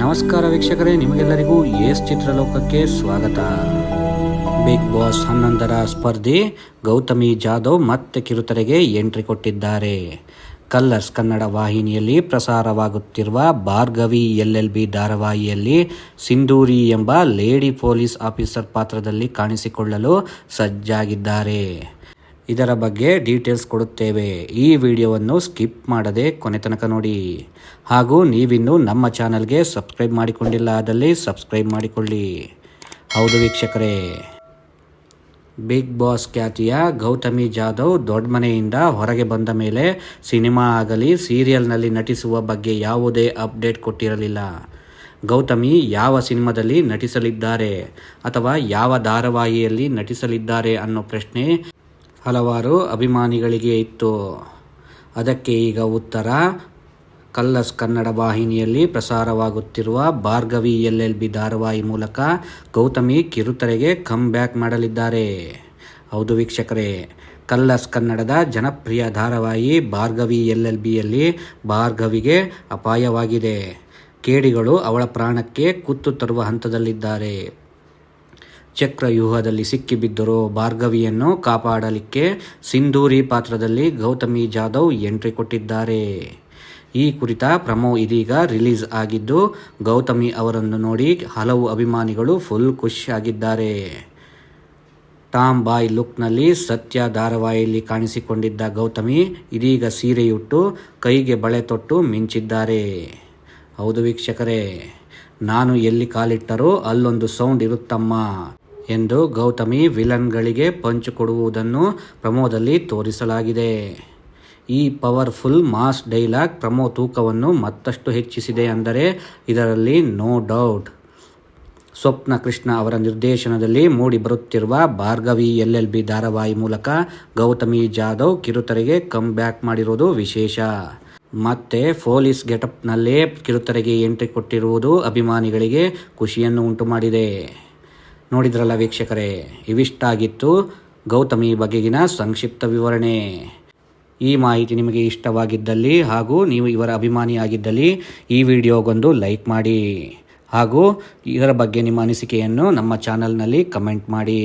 ನಮಸ್ಕಾರ ವೀಕ್ಷಕರೇ, ನಿಮಗೆಲ್ಲರಿಗೂ ಎಸ್ ಚಿತ್ರಲೋಕಕ್ಕೆ ಸ್ವಾಗತ. ಬಿಗ್ ಬಾಸ್ 11ರ ಸ್ಪರ್ಧಿ ಗೌತಮಿ ಜಾಧವ್ ಮತ್ತೆ ಕಿರುತೆರೆಗೆ ಎಂಟ್ರಿ ಕೊಟ್ಟಿದ್ದಾರೆ. ಕಲರ್ಸ್ ಕನ್ನಡ ವಾಹಿನಿಯಲ್ಲಿ ಪ್ರಸಾರವಾಗುತ್ತಿರುವ ಭಾರ್ಗವಿ LLB ಧಾರಾವಾಹಿಯಲ್ಲಿ ಸಿಂಧೂರಿ ಎಂಬ ಲೇಡಿ ಪೊಲೀಸ್ ಆಫೀಸರ್ ಪಾತ್ರದಲ್ಲಿ ಕಾಣಿಸಿಕೊಳ್ಳಲು ಸಜ್ಜಾಗಿದ್ದಾರೆ. ಇದರ ಬಗ್ಗೆ ಡೀಟೇಲ್ಸ್ ಕೊಡುತ್ತೇವೆ. ಈ ವಿಡಿಯೋವನ್ನು ಸ್ಕಿಪ್ ಮಾಡದೆ ಕೊನೆ ತನಕ ನೋಡಿ. ಹಾಗೂ ನೀವಿನ್ನೂ ನಮ್ಮ ಚಾನಲ್ಗೆ ಸಬ್ಸ್ಕ್ರೈಬ್ ಮಾಡಿಕೊಂಡಿಲ್ಲ ಆದಲ್ಲಿ ಸಬ್ಸ್ಕ್ರೈಬ್ ಮಾಡಿಕೊಳ್ಳಿ. ಹೌದು ವೀಕ್ಷಕರೇ, ಬಿಗ್ ಬಾಸ್ ಖ್ಯಾತಿಯ ಗೌತಮಿ ಜಾಧವ್ ದೊಡ್ಡ ಮನೆಯಿಂದ ಹೊರಗೆ ಬಂದ ಮೇಲೆ ಸಿನಿಮಾ ಆಗಲಿ ಸೀರಿಯಲ್ನಲ್ಲಿ ನಟಿಸುವ ಬಗ್ಗೆ ಯಾವುದೇ ಅಪ್ಡೇಟ್ ಕೊಟ್ಟಿರಲಿಲ್ಲ. ಗೌತಮಿ ಯಾವ ಸಿನಿಮಾದಲ್ಲಿ ನಟಿಸಲಿದ್ದಾರೆ ಅಥವಾ ಯಾವ ಧಾರಾವಾಹಿಯಲ್ಲಿ ನಟಿಸಲಿದ್ದಾರೆ ಅನ್ನೋ ಪ್ರಶ್ನೆ ಹಲವಾರು ಅಭಿಮಾನಿಗಳಿಗೆ ಇತ್ತು. ಅದಕ್ಕೆ ಈಗ ಉತ್ತರ. ಕಲರ್ಸ್ ಕನ್ನಡ ವಾಹಿನಿಯಲ್ಲಿ ಪ್ರಸಾರವಾಗುತ್ತಿರುವ ಭಾರ್ಗವಿ LLB ಧಾರಾವಾಹಿ ಮೂಲಕ ಗೌತಮಿ ಕಿರುತೆರೆಗೆ ಕಮ್ ಬ್ಯಾಕ್ ಮಾಡಲಿದ್ದಾರೆ. ಹೌದು ವೀಕ್ಷಕರೇ, ಕಲರ್ಸ್ ಕನ್ನಡದ ಜನಪ್ರಿಯ ಧಾರಾವಾಹಿ ಭಾರ್ಗವಿ LLBಯಲ್ಲಿ ಭಾರ್ಗವಿಗೆ ಅಪಾಯವಾಗಿದೆ. ಕೇಡಿಗಳು ಅವಳ ಪ್ರಾಣಕ್ಕೆ ಕುತ್ತು ತರುವ ಹಂತದಲ್ಲಿದ್ದಾರೆ. ಚಕ್ರವ್ಯೂಹದಲ್ಲಿ ಸಿಕ್ಕಿಬಿದ್ದರೂ ಭಾರ್ಗವಿಯನ್ನು ಕಾಪಾಡಲಿಕ್ಕೆ ಸಿಂಧೂರಿ ಪಾತ್ರದಲ್ಲಿ ಗೌತಮಿ ಜಾಧವ್ ಎಂಟ್ರಿ ಕೊಟ್ಟಿದ್ದಾರೆ. ಈ ಕುರಿತ ಪ್ರಮೋ ಇದೀಗ ರಿಲೀಸ್ ಆಗಿದ್ದು, ಗೌತಮಿ ಅವರನ್ನು ನೋಡಿ ಹಲವು ಅಭಿಮಾನಿಗಳು ಫುಲ್ ಖುಷಿಯಾಗಿದ್ದಾರೆ. ಟಾಮ್ ಬಾಯ್ ಲುಕ್ನಲ್ಲಿ ಸತ್ಯ ಧಾರಾವಾಹಿಯಲ್ಲಿ ಕಾಣಿಸಿಕೊಂಡಿದ್ದ ಗೌತಮಿ ಇದೀಗ ಸೀರೆಯುಟ್ಟು ಕೈಗೆ ಬಳೆ ತೊಟ್ಟು ಮಿಂಚಿದ್ದಾರೆ. ಹೌದು ವೀಕ್ಷಕರೇ, ನಾನು ಎಲ್ಲಿ ಕಾಲಿಟ್ಟರೂ ಅಲ್ಲೊಂದು ಸೌಂಡ್ ಇರುತ್ತಮ್ಮ ಎಂದು ಗೌತಮಿ ವಿಲನ್ಗಳಿಗೆ ಪಂಚ್ ಕೊಡುವುದನ್ನು ಪ್ರಮೋದಲ್ಲಿ ತೋರಿಸಲಾಗಿದೆ. ಈ ಪವರ್ಫುಲ್ ಮಾಸ್ ಡೈಲಾಗ್ ಪ್ರಮೋ ತೂಕವನ್ನು ಮತ್ತಷ್ಟು ಹೆಚ್ಚಿಸಿದೆ ಅಂದರೆ ಇದರಲ್ಲಿ ನೋ ಡೌಟ್. ಸ್ವಪ್ನ ಕೃಷ್ಣ ಅವರ ನಿರ್ದೇಶನದಲ್ಲಿ ಮೂಡಿ ಬರುತ್ತಿರುವ ಭಾರ್ಗವಿ LLB ಧಾರಾವಾಹಿ ಮೂಲಕ ಗೌತಮಿ ಜಾಧವ್ ಕಿರುತೆರೆಗೆ ಕಮ್ ಬ್ಯಾಕ್ ಮಾಡಿರೋದು ವಿಶೇಷ. ಮತ್ತೆ ಪೊಲೀಸ್ ಗೆಟಪ್ನಲ್ಲೇ ಕಿರುತೆರೆಗೆ ಎಂಟ್ರಿ ಕೊಟ್ಟಿರುವುದು ಅಭಿಮಾನಿಗಳಿಗೆ ಖುಷಿಯನ್ನು ಉಂಟು ಮಾಡಿದೆ. ನೋಡಿದ್ರಲ್ಲ ವೀಕ್ಷಕರೇ, ಇವಿಷ್ಟಾಗಿತ್ತು ಗೌತಮಿ ಬಗೆಗಿನ ಸಂಕ್ಷಿಪ್ತ ವಿವರಣೆ. ಈ ಮಾಹಿತಿ ನಿಮಗೆ ಇಷ್ಟವಾಗಿದ್ದಲ್ಲಿ ಹಾಗೂ ನೀವು ಇವರ ಅಭಿಮಾನಿಯಾಗಿದ್ದಲ್ಲಿ ಈ ವಿಡಿಯೋಗೊಂದು ಲೈಕ್ ಮಾಡಿ ಹಾಗೂ ಇದರ ಬಗ್ಗೆ ನಿಮ್ಮ ಅನಿಸಿಕೆಯನ್ನು ನಮ್ಮ ಚಾನಲ್ನಲ್ಲಿ ಕಮೆಂಟ್ ಮಾಡಿ.